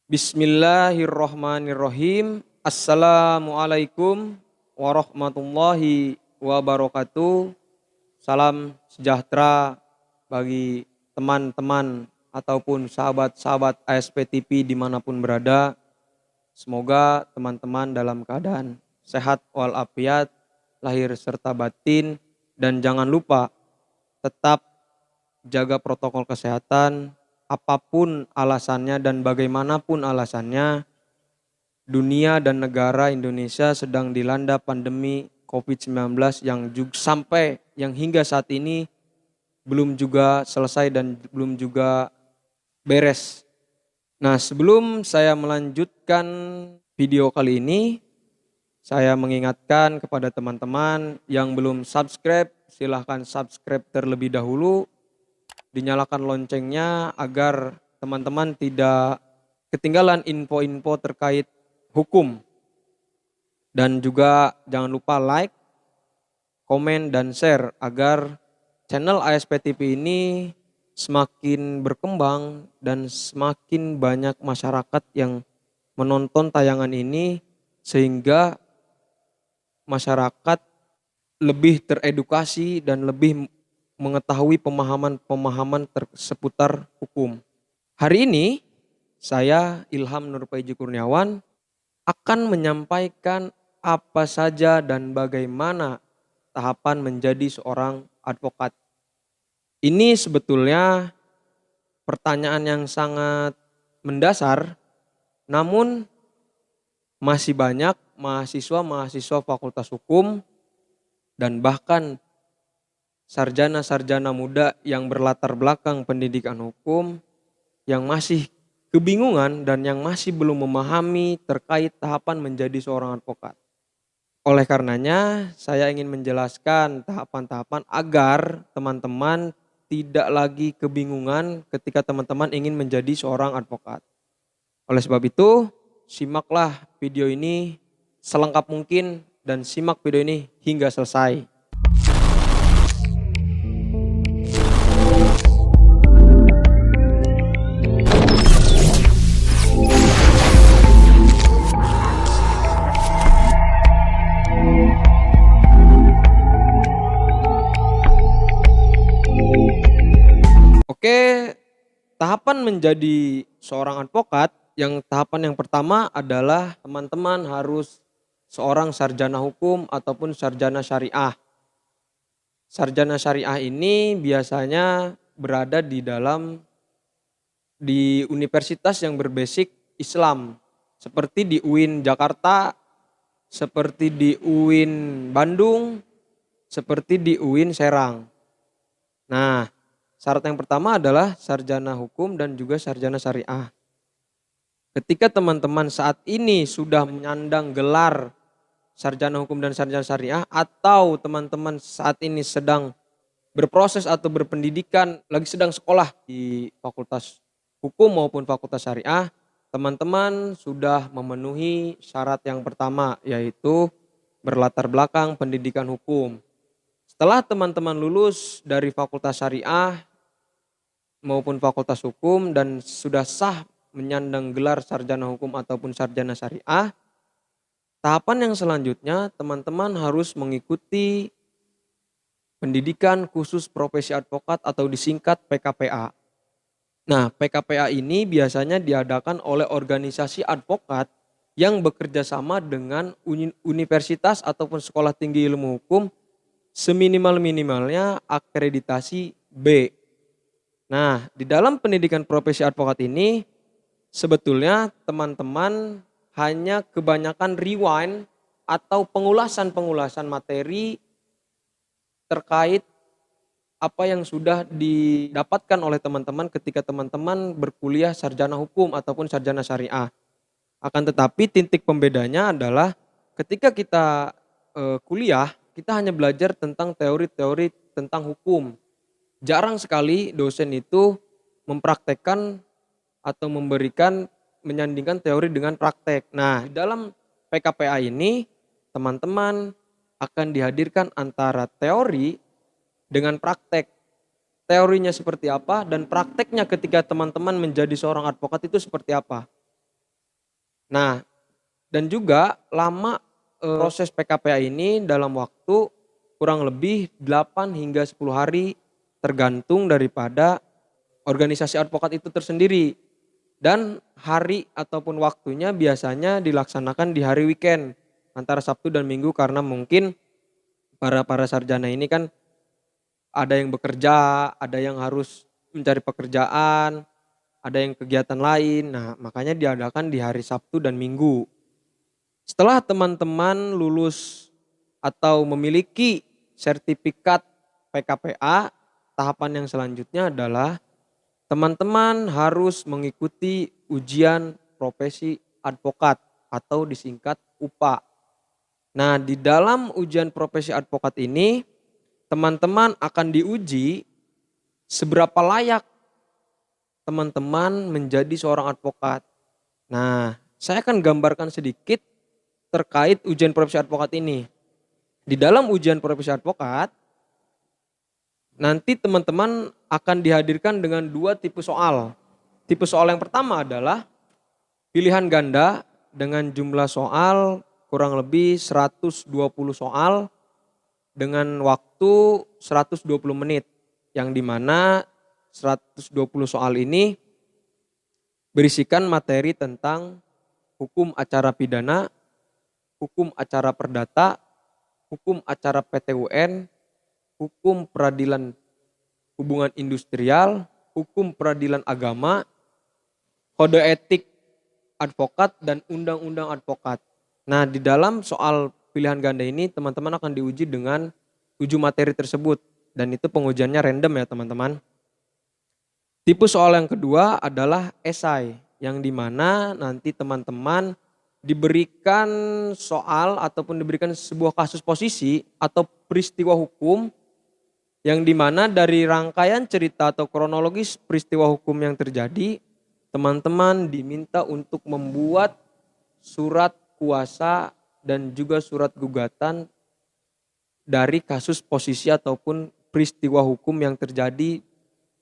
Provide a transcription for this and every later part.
Bismillahirrohmanirrohim. Assalamualaikum warahmatullahi wabarakatuh. Salam sejahtera bagi teman-teman ataupun sahabat-sahabat ASP TV dimanapun berada. Semoga teman-teman dalam keadaan sehat walafiat, lahir serta batin. Dan jangan lupa tetap jaga protokol kesehatan. Apapun alasannya dan bagaimanapun alasannya, dunia dan negara Indonesia sedang dilanda pandemi COVID-19 yang hingga saat ini belum juga selesai dan belum juga beres. Nah, sebelum saya melanjutkan video kali ini, saya mengingatkan kepada teman-teman yang belum subscribe, silahkan subscribe terlebih dahulu. Dinyalakan loncengnya agar teman-teman tidak ketinggalan info-info terkait hukum. Dan juga jangan lupa like, komen, dan share agar channel ASP TV ini semakin berkembang dan semakin banyak masyarakat yang menonton tayangan ini sehingga masyarakat lebih teredukasi dan lebih mengetahui pemahaman seputar hukum. Hari ini saya Ilham Nurpaiji Kurniawan akan menyampaikan apa saja dan bagaimana tahapan menjadi seorang advokat. Ini sebetulnya pertanyaan yang sangat mendasar, namun masih banyak mahasiswa Fakultas Hukum dan bahkan sarjana-sarjana muda yang berlatar belakang pendidikan hukum yang masih kebingungan dan yang masih belum memahami terkait tahapan menjadi seorang advokat. Oleh karenanya, saya ingin menjelaskan tahapan-tahapan agar teman-teman tidak lagi kebingungan ketika teman-teman ingin menjadi seorang advokat. Oleh sebab itu, simaklah video ini selengkap mungkin dan simak video ini hingga selesai. Oke, tahapan menjadi seorang advokat, tahapan yang pertama adalah teman-teman harus seorang sarjana hukum ataupun sarjana syariah. Sarjana syariah ini biasanya berada di universitas yang berbasic Islam, seperti di UIN Jakarta, seperti di UIN Bandung, seperti di UIN Serang. Nah, syarat yang pertama adalah sarjana hukum dan juga sarjana syariah. Ketika teman-teman saat ini sudah menyandang gelar sarjana hukum dan sarjana syariah, atau teman-teman saat ini sedang berproses atau berpendidikan, lagi sedang sekolah di fakultas hukum maupun fakultas syariah, teman-teman sudah memenuhi syarat yang pertama, yaitu berlatar belakang pendidikan hukum. Setelah teman-teman lulus dari fakultas syariah maupun fakultas hukum dan sudah sah menyandang gelar sarjana hukum ataupun sarjana syariah, tahapan yang selanjutnya teman-teman harus mengikuti pendidikan khusus profesi advokat atau disingkat PKPA. Nah, PKPA ini biasanya diadakan oleh organisasi advokat yang bekerja sama dengan universitas ataupun sekolah tinggi ilmu hukum seminimal-minimalnya akreditasi B. Nah, di dalam pendidikan profesi advokat ini sebetulnya teman-teman hanya kebanyakan rewind atau pengulasan materi terkait apa yang sudah didapatkan oleh teman-teman ketika teman-teman berkuliah sarjana hukum ataupun sarjana syariah. Akan tetapi titik pembedanya adalah ketika kita kuliah, kita hanya belajar tentang teori-teori tentang hukum. Jarang sekali dosen itu mempraktekkan atau menyandingkan teori dengan praktek. Nah, dalam PKPA ini teman-teman akan dihadirkan antara teori dengan praktek. Teorinya seperti apa dan prakteknya ketika teman-teman menjadi seorang advokat itu seperti apa. Nah, dan juga lama proses PKPA ini dalam waktu kurang lebih 8 hingga 10 hari tergantung daripada organisasi advokat itu tersendiri. Dan hari ataupun waktunya biasanya dilaksanakan di hari weekend antara Sabtu dan Minggu karena mungkin para sarjana ini kan ada yang bekerja, ada yang harus mencari pekerjaan, ada yang kegiatan lain. Nah, makanya diadakan di hari Sabtu dan Minggu. Setelah teman-teman lulus atau memiliki sertifikat PKPA, tahapan yang selanjutnya adalah teman-teman harus mengikuti ujian profesi advokat atau disingkat UPA. Nah, di dalam ujian profesi advokat ini, teman-teman akan diuji seberapa layak teman-teman menjadi seorang advokat. Nah, saya akan gambarkan sedikit terkait ujian profesi advokat ini. Di dalam ujian profesi advokat, nanti teman-teman akan dihadirkan dengan 2 tipe soal. Tipe soal yang pertama adalah pilihan ganda dengan jumlah soal kurang lebih 120 soal dengan waktu 120 menit. Yang dimana 120 soal ini berisikan materi tentang hukum acara pidana, hukum acara perdata, hukum acara PT-UN, hukum peradilan hubungan industrial, hukum peradilan agama, kode etik advokat, dan undang-undang advokat. Nah, di dalam soal pilihan ganda ini teman-teman akan diuji dengan 7 materi tersebut. Dan itu pengujiannya random ya teman-teman. Tipe soal yang kedua adalah esai, yang dimana nanti teman-teman diberikan soal ataupun diberikan sebuah kasus posisi atau peristiwa hukum yang dimana dari rangkaian cerita atau kronologis peristiwa hukum yang terjadi, teman-teman diminta untuk membuat surat kuasa dan juga surat gugatan dari kasus posisi ataupun peristiwa hukum yang terjadi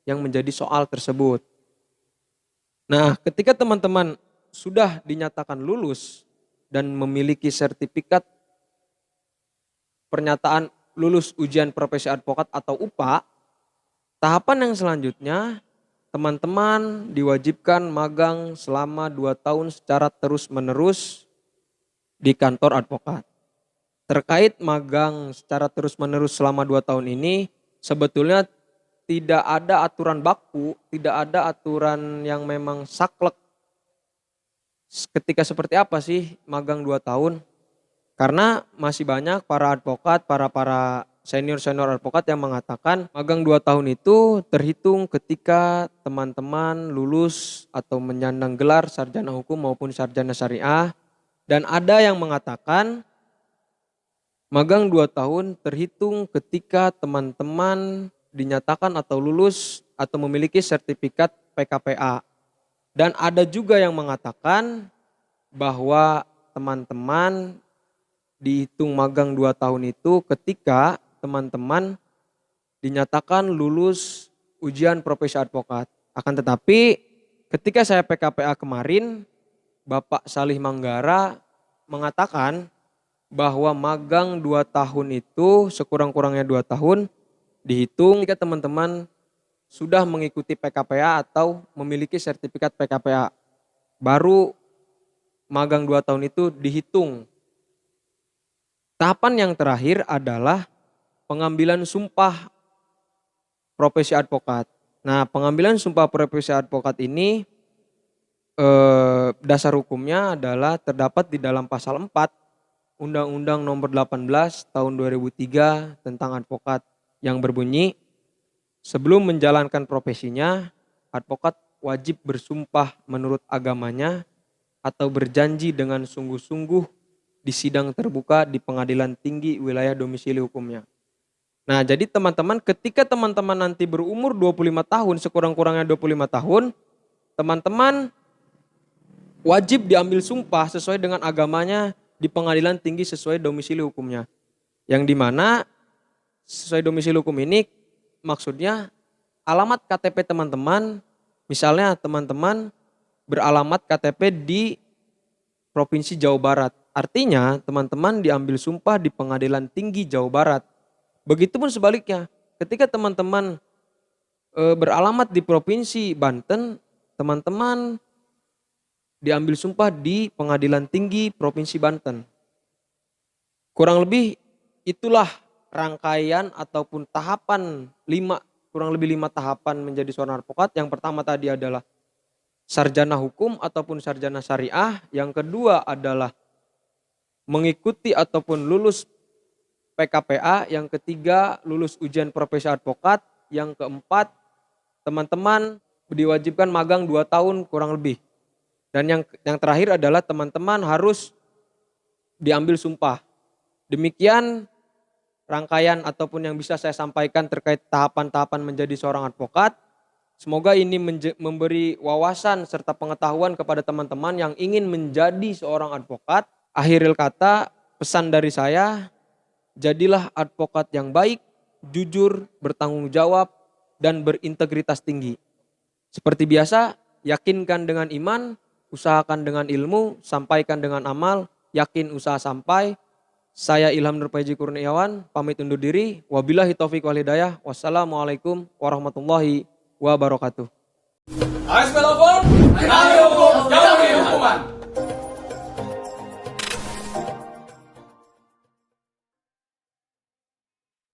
yang menjadi soal tersebut. Nah, ketika teman-teman sudah dinyatakan lulus dan memiliki sertifikat pernyataan lulus ujian profesi advokat atau UPA, tahapan yang selanjutnya teman-teman diwajibkan magang selama 2 tahun secara terus-menerus di kantor advokat. Terkait magang secara terus-menerus selama 2 tahun ini, sebetulnya tidak ada aturan baku, tidak ada aturan yang memang saklek ketika seperti apa sih magang 2 tahun. Karena masih banyak para advokat, para senior-senior advokat yang mengatakan magang 2 tahun itu terhitung ketika teman-teman lulus atau menyandang gelar sarjana hukum maupun sarjana syariah. Dan ada yang mengatakan magang 2 tahun terhitung ketika teman-teman dinyatakan atau lulus atau memiliki sertifikat PKPA. Dan ada juga yang mengatakan bahwa teman-teman dihitung magang 2 tahun itu ketika teman-teman dinyatakan lulus ujian profesi advokat. Akan tetapi ketika saya PKPA kemarin, Bapak Salih Manggara mengatakan bahwa magang 2 tahun itu sekurang-kurangnya 2 tahun dihitung jika teman-teman sudah mengikuti PKPA atau memiliki sertifikat PKPA. Baru magang 2 tahun itu dihitung. Tahapan yang terakhir adalah pengambilan sumpah profesi advokat. Nah, pengambilan sumpah profesi advokat ini dasar hukumnya adalah terdapat di dalam pasal 4 Undang-Undang Nomor 18 Tahun 2003 tentang advokat yang berbunyi, sebelum menjalankan profesinya, advokat wajib bersumpah menurut agamanya atau berjanji dengan sungguh-sungguh di sidang terbuka di pengadilan tinggi wilayah domisili hukumnya. Nah, jadi teman-teman ketika teman-teman nanti berumur 25 tahun, sekurang-kurangnya 25 tahun, teman-teman wajib diambil sumpah sesuai dengan agamanya di pengadilan tinggi sesuai domisili hukumnya. Yang dimana sesuai domisili hukum ini maksudnya alamat KTP teman-teman, misalnya teman-teman beralamat KTP di Provinsi Jawa Barat. Artinya teman-teman diambil sumpah di Pengadilan Tinggi Jawa Barat. Begitupun sebaliknya, ketika teman-teman beralamat di Provinsi Banten, teman-teman diambil sumpah di Pengadilan Tinggi Provinsi Banten. Kurang lebih itulah rangkaian ataupun tahapan kurang lebih 5 tahapan menjadi seorang advokat. Yang pertama tadi adalah sarjana hukum ataupun sarjana syariah. Yang kedua adalah mengikuti ataupun lulus PKPA. Yang ketiga lulus ujian profesi advokat. Yang keempat teman-teman diwajibkan magang 2 tahun kurang lebih. Dan yang terakhir adalah teman-teman harus diambil sumpah. Demikian rangkaian ataupun yang bisa saya sampaikan terkait tahapan-tahapan menjadi seorang advokat. Semoga ini memberi wawasan serta pengetahuan kepada teman-teman yang ingin menjadi seorang advokat. Akhiril kata, pesan dari saya, jadilah advokat yang baik, jujur, bertanggung jawab, dan berintegritas tinggi. Seperti biasa, yakinkan dengan iman, usahakan dengan ilmu, sampaikan dengan amal, yakin usaha sampai. Saya Ilham Nur Paiji Kurniawan, pamit undur diri. Wabillahi taufiq wal hidayah. Wassalamualaikum warahmatullahi wabarakatuh. AS Pelopon, kenali hukum, jauhi hukuman.